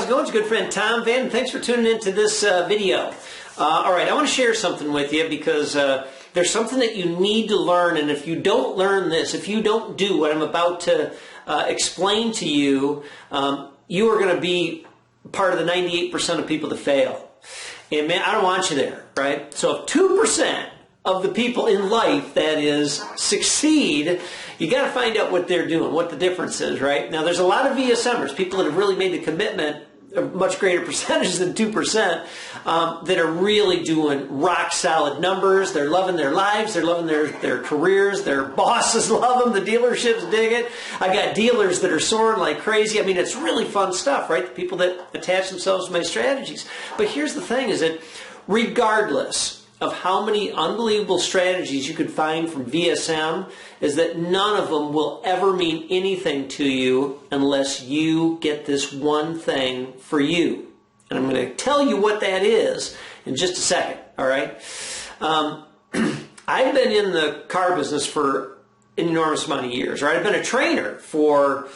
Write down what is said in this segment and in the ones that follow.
it going? It's your good friend Tom Vann. Thanks for tuning into this video. All right, I want to share something with you because there's something that you need to learn, and if you don't learn this, if you don't do what I'm about to explain to you, you are going to be part of the 98% of people that fail. And man, I don't want you there, right? So if 2% of the people in life, that is, succeed, you got to find out what they're doing, what the difference is, right? Now, there's a lot of VSMers, people that have really made the commitment, a much greater percentage than 2%, that are really doing rock solid numbers. They're loving their lives. They're loving their careers. Their bosses love them. The dealerships dig it. I got dealers that are soaring like crazy. I mean, it's really fun stuff, right? The people that attach themselves to my strategies. But here's the thing is that regardless of how many unbelievable strategies you could find from VSM, is that none of them will ever mean anything to you unless you get this one thing for you. And I'm going to tell you what that is in just a second, all right? I've been in the car business for an enormous amount of years, right? I've been a trainer for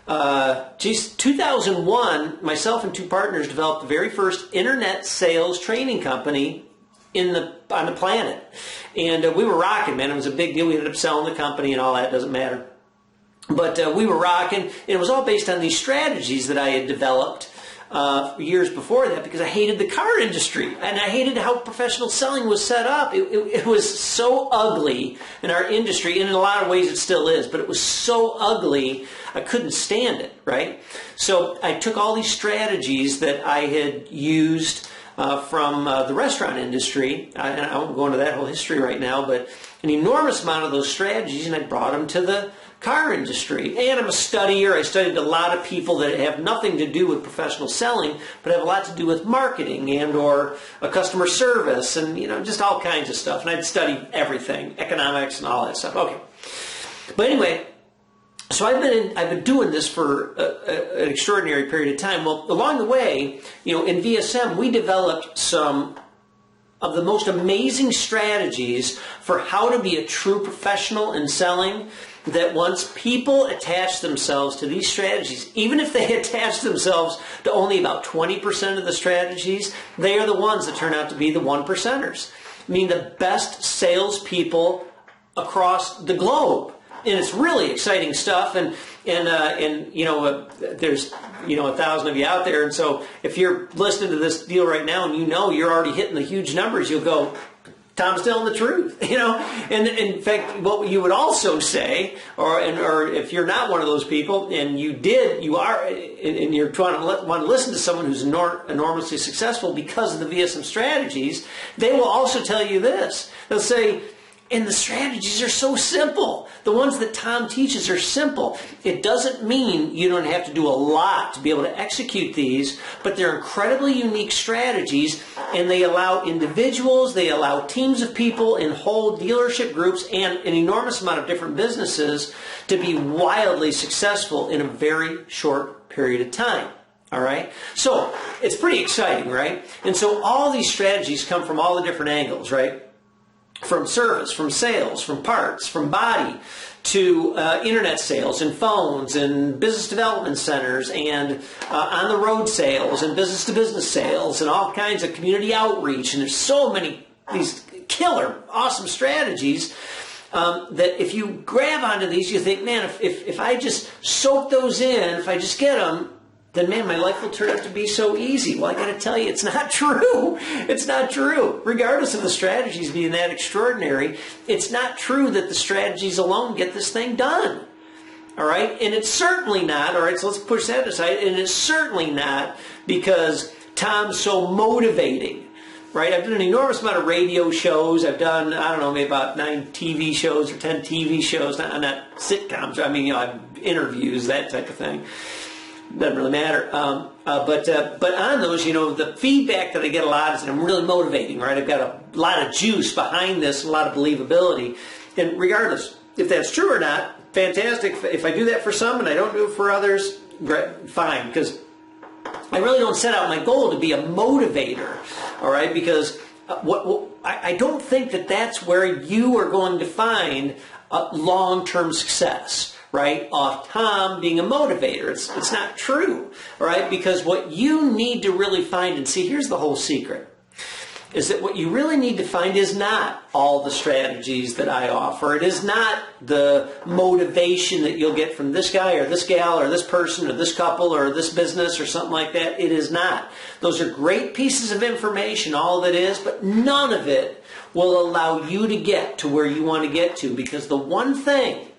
2001, myself and two partners developed the very first internet sales training company on the planet. And we were rocking, man. It was a big deal. We ended up selling the company and all that. Doesn't matter. But we were rocking. And it was all based on these strategies that I had developed years before that because I hated the car industry. And I hated how professional selling was set up. It was so ugly in our industry. And in a lot of ways it still is. But it was so ugly, I couldn't stand it, right? So I took all these strategies that I had used from the restaurant industry, and I won't go into that whole history right now, but an enormous amount of those strategies, and I brought them to the car industry. And I'm a studier. I studied a lot of people that have nothing to do with professional selling, but have a lot to do with marketing and or a customer service and, you know, just all kinds of stuff. And I'd studied everything, economics and all that stuff. Okay. But anyway, so I've been doing this for an extraordinary period of time. Well, along the way, you know, in VSM, we developed some of the most amazing strategies for how to be a true professional in selling, that once people attach themselves to these strategies, even if they attach themselves to only about 20% of the strategies, they are the ones that turn out to be the 1%ers. I mean, the best salespeople across the globe. And it's really exciting stuff, and you know, there's, you know, 1,000 of you out there, and so if you're listening to this deal right now and you know you're already hitting the huge numbers, you'll go, Tom's telling the truth, you know. And in fact, what you would also say, or if you're not one of those people, and you are, and you're trying to want to listen to someone who's enormously successful because of the VSM strategies, they will also tell you this. They'll say, and the strategies are so simple. The ones that Tom teaches are simple. It doesn't mean you don't have to do a lot to be able to execute these, but they're incredibly unique strategies, and they allow individuals, they allow teams of people in whole dealership groups and an enormous amount of different businesses to be wildly successful in a very short period of time. All right? So it's pretty exciting, right? And so all these strategies come from all the different angles, right? From service, from sales, from parts, from body, to internet sales and phones and business development centers and on-the-road sales and business-to-business sales and all kinds of community outreach. And there's so many, these killer, awesome strategies that if you grab onto these, you think, man, if I just soak those in, if I just get them, then man, my life will turn out to be so easy. Well, I got to tell you, it's not true. It's not true. Regardless of the strategies being that extraordinary, it's not true that the strategies alone get this thing done. All right? And it's certainly not, all right, so let's push that aside, and it's certainly not because Tom's so motivating. Right? I've done an enormous amount of radio shows. I've done, I don't know, maybe about 9 TV shows or 10 TV shows, not sitcoms. I mean, you know, I've interviews, that type of thing. Doesn't really matter. But on those, you know, the feedback that I get a lot is that I'm really motivating, right? I've got a lot of juice behind this, a lot of believability. And regardless, if that's true or not, fantastic. If I do that for some and I don't do it for others, great, fine. Because I really don't set out my goal to be a motivator, all right? Because I don't think that that's where you are going to find long-term success. right, off Tom being a motivator. It's not true, right? Because what you need to really find, and see, here's the whole secret, is that what you really need to find is not all the strategies that I offer. It is not the motivation that you'll get from this guy or this gal or this person or this couple or this business or something like that. It is not. Those are great pieces of information, all of it is, but none of it will allow you to get to where you want to get to, because the one thing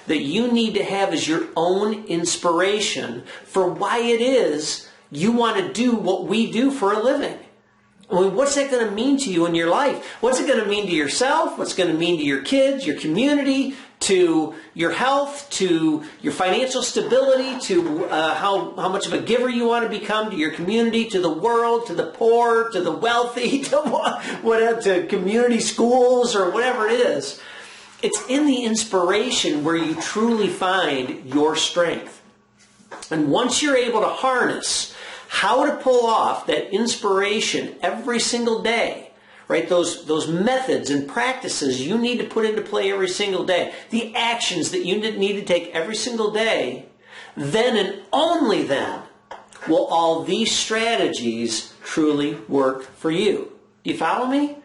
that you need to have is your own inspiration for why it is you want to do what we do for a living. I mean, what's that going to mean to you in your life? What's it going to mean to yourself? What's it going to mean to your kids, your community, to your health, to your financial stability, to how much of a giver you want to become to your community, to the world, to the poor, to the wealthy, to whatever, to community schools or whatever it is? It's in the inspiration where you truly find your strength. And once you're able to harness how to pull off that inspiration every single day, right? Those methods and practices you need to put into play every single day, the actions that you need to take every single day, then and only then will all these strategies truly work for you. Do you follow me?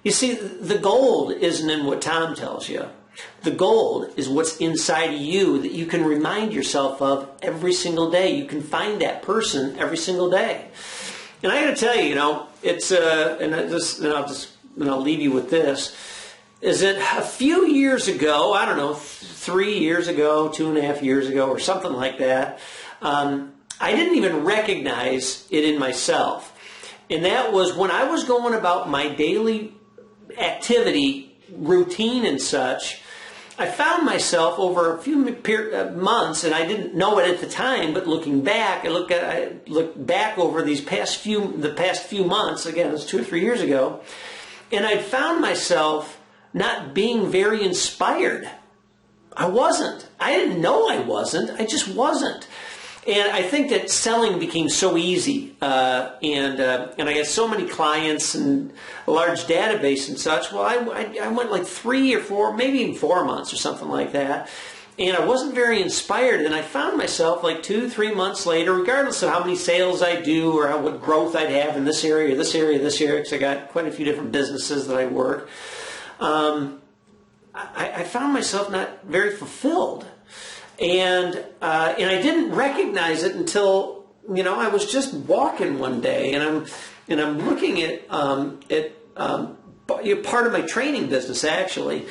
You see, the gold isn't in what Tom tells you. The gold is what's inside of you that you can remind yourself of every single day. You can find that person every single day. And I got to tell you, it's and I'll leave you with this, is that a few years ago, I don't know, 3 years ago, 2.5 years ago, or something like that, I didn't even recognize it in myself. And that was when I was going about my daily activity routine and such, I found myself over a few months, and I didn't know it at the time, but looking back, I looked back over the past few months, again, it's 2 or 3 years ago, and I found myself not being very inspired. I wasn't. I didn't know I wasn't. I just wasn't. And I think that selling became so easy, and I had so many clients and a large database and such. Well, I went like 3 or 4, maybe even 4 months or something like that, and I wasn't very inspired. And I found myself like 2-3 months later, regardless of how many sales I do or what growth I'd have in this area, this area, this area, because I got quite a few different businesses that I work. I found myself not very fulfilled. And I didn't recognize it until, I was just walking one day, and I'm looking at part of my training business, actually,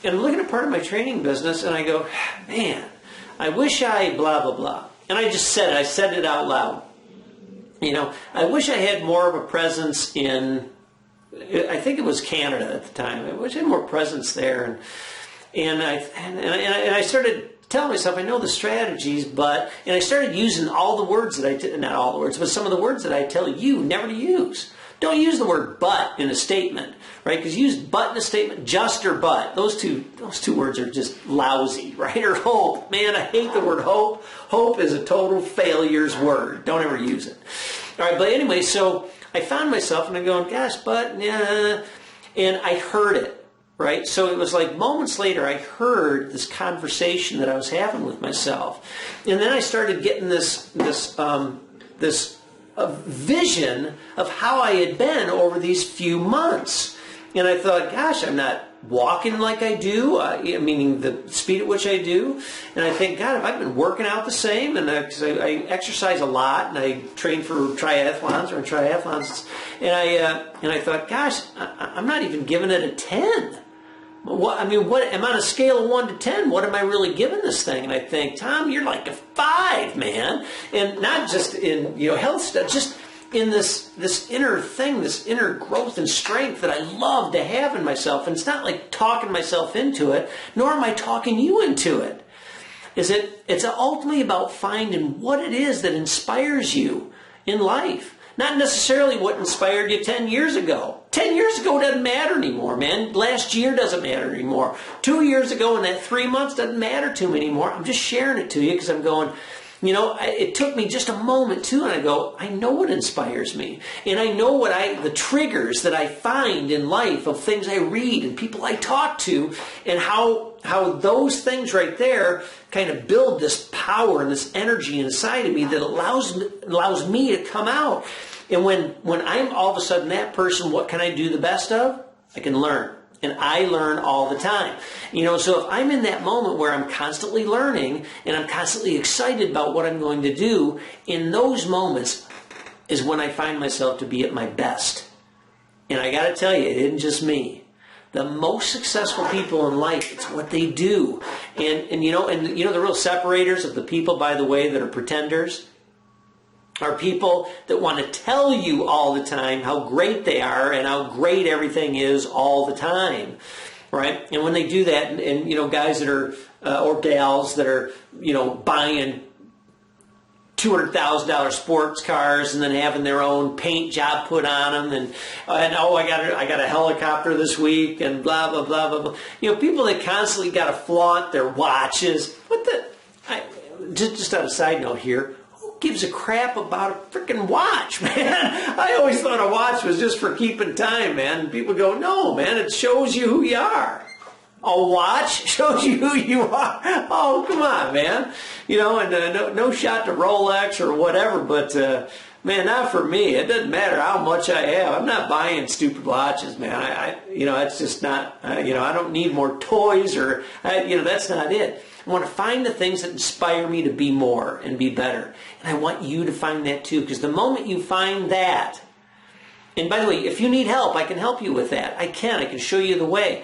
and I'm looking at part of my training business, and I go, man, I wish I blah blah blah, and I just said it. I said it out loud. I wish I had more of a presence in, I think it was Canada at the time. I wish I had more presence there, and I started telling myself, I know the strategies, and I started using all the words that not all the words, but some of the words that I tell you never to use. Don't use the word but in a statement, right? Because you use but in a statement, just or but. Those two words are just lousy, right? Or hope. Man, I hate the word hope. Hope is a total failure's word. Don't ever use it. All right, but anyway, so I found myself, and I'm going, gosh, but, yeah, and I heard it. Right? So it was like moments later I heard this conversation that I was having with myself. And then I started getting this vision of how I had been over these few months. And I thought, gosh, I'm not walking like I do, meaning the speed at which I do. And I think, God, if I've been working out the same, and because I exercise a lot, and I train for triathlons, and I thought, gosh, I'm not even giving it a 10. What am I on a scale of 1 to 10? What am I really giving this thing? And I think, Tom, you're like a 5, man. And not just in health stuff, just in this inner thing, this inner growth and strength that I love to have in myself. And it's not like talking myself into it, nor am I talking you into it. It's ultimately about finding what it is that inspires you in life. Not necessarily what inspired you 10 years ago. 10 years ago doesn't matter anymore, man. Last year doesn't matter anymore. 2 years ago and that 3 months doesn't matter to me anymore. I'm just sharing it to you because I'm going, it took me just a moment too, and I go, I know what inspires me, and I know the triggers that I find in life of things I read and people I talk to, and how those things right there kind of build this power and this energy inside of me that allows me to come out. And when I'm all of a sudden that person, what can I do the best of? I can learn. And I learn all the time. So if I'm in that moment where I'm constantly learning and I'm constantly excited about what I'm going to do, in those moments is when I find myself to be at my best. And I got to tell you, it isn't just me. The most successful people in life, it's what they do. And the real separators of the people, by the way, that are pretenders, are people that want to tell you all the time how great they are and how great everything is all the time, right? And when they do that, and guys that are, or gals that are, buying $200,000 sports cars and then having their own paint job put on them, and oh, I got a helicopter this week, and blah, blah, blah, blah, blah. People that constantly got to flaunt their watches. Just on a side note here, gives a crap about a freaking watch, man? I always thought a watch was just for keeping time, man. And people go, no, man, it shows you who you are. A watch shows you who you are. Oh, come on, man. And no shot to Rolex or whatever, but man, not for me. It doesn't matter how much I have. I'm not buying stupid watches, man. It's just not. I don't need more toys or. That's not it. I want to find the things that inspire me to be more and be better. And I want you to find that too, because the moment you find that, and by the way, if you need help, I can help you with that. I can show you the way.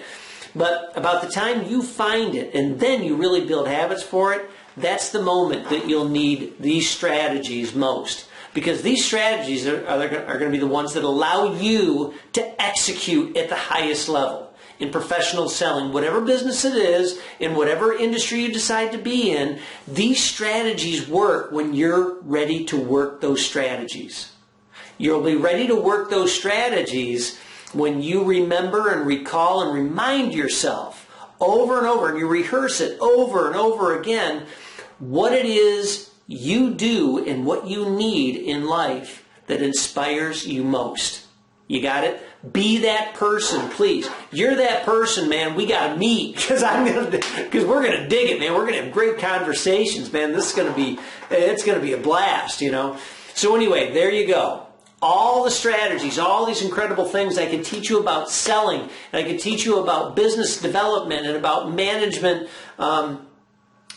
But about the time you find it and then you really build habits for it, that's the moment that you'll need these strategies most. Because these strategies are going to be the ones that allow you to execute at the highest level. In professional selling, whatever business it is, in whatever industry you decide to be in, these strategies work when you're ready to work those strategies. You'll be ready to work those strategies when you remember and recall and remind yourself over and over, and you rehearse it over and over again, what it is you do and what you need in life that inspires you most. You got it? Be that person, please. You're that person, man. We got to meet because we're going to dig it, man. We're going to have great conversations, man. It's going to be a blast, So anyway, there you go. All the strategies, all these incredible things I can teach you about selling, and I can teach you about business development and about management,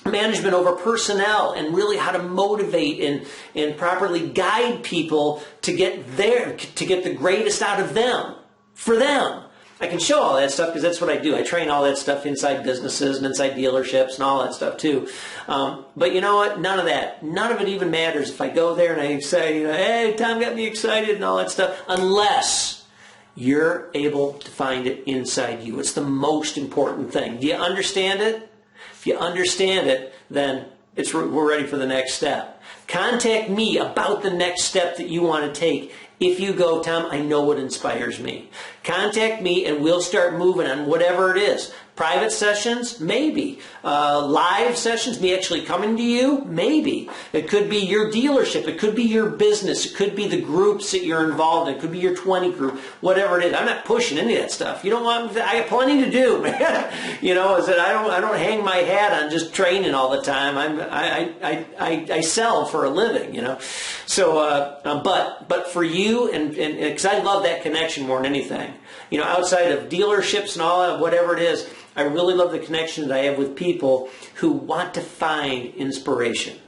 management over personnel, and really how to motivate and properly guide people to get the greatest out of them, for them. I can show all that stuff because that's what I do. I train all that stuff inside businesses and inside dealerships and all that stuff too. But you know what? None of it even matters if I go there and I say, hey, Tom got me excited and all that stuff, unless you're able to find it inside you. It's the most important thing. Do you understand it? If you understand it, then we're ready for the next step. Contact me about the next step that you want to take. If you go, Tom, I know what inspires me. Contact me and we'll start moving on whatever it is. Private sessions? Maybe. Live sessions? Me actually coming to you? Maybe. It could be your dealership. It could be your business. It could be the groups that you're involved in. It could be your 20 group. Whatever it is. I'm not pushing any of that stuff. You don't want I have plenty to do, man. Is that I don't hang my hat on just training all the time. I sell for a living, So but for you and because I love that connection more than anything. Outside of dealerships and all that, whatever it is, I really love the connection that I have with people who want to find inspiration.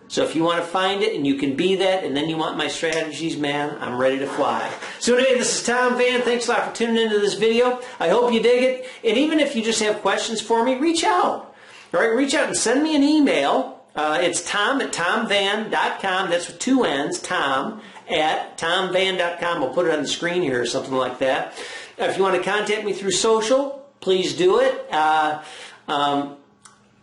So if you want to find it and you can be that, and then you want my strategies, man, I'm ready to fly. So anyway, this is Tom Vann. Thanks a lot for tuning into this video. I hope you dig it. And even if you just have questions for me, reach out. All right, reach out and send me an email. It's tom@tomvann.com. That's with 2 N's, tom@tomvann.com. I'll put it on the screen here or something like that. If you want to contact me through social, please do it. I'm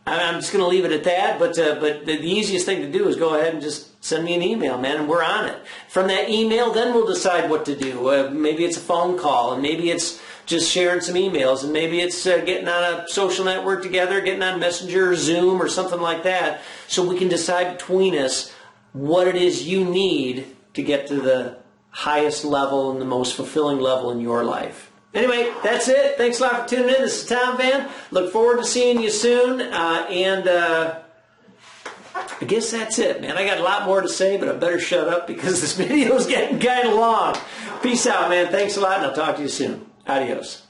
just going to leave it at that. But the easiest thing to do is go ahead and just send me an email, man, and we're on it. From that email, then we'll decide what to do. Maybe it's a phone call, and maybe it's just sharing some emails, and maybe it's getting on a social network together, getting on Messenger or Zoom or something like that, so we can decide between us what it is you need to get to the highest level and the most fulfilling level in your life. Anyway, that's it. Thanks a lot for tuning in. This is Tom Vann. Look forward to seeing you soon, and I guess that's it, man. I got a lot more to say, but I better shut up because this video is getting kind of long. Peace out, man. Thanks a lot, and I'll talk to you soon. Adios.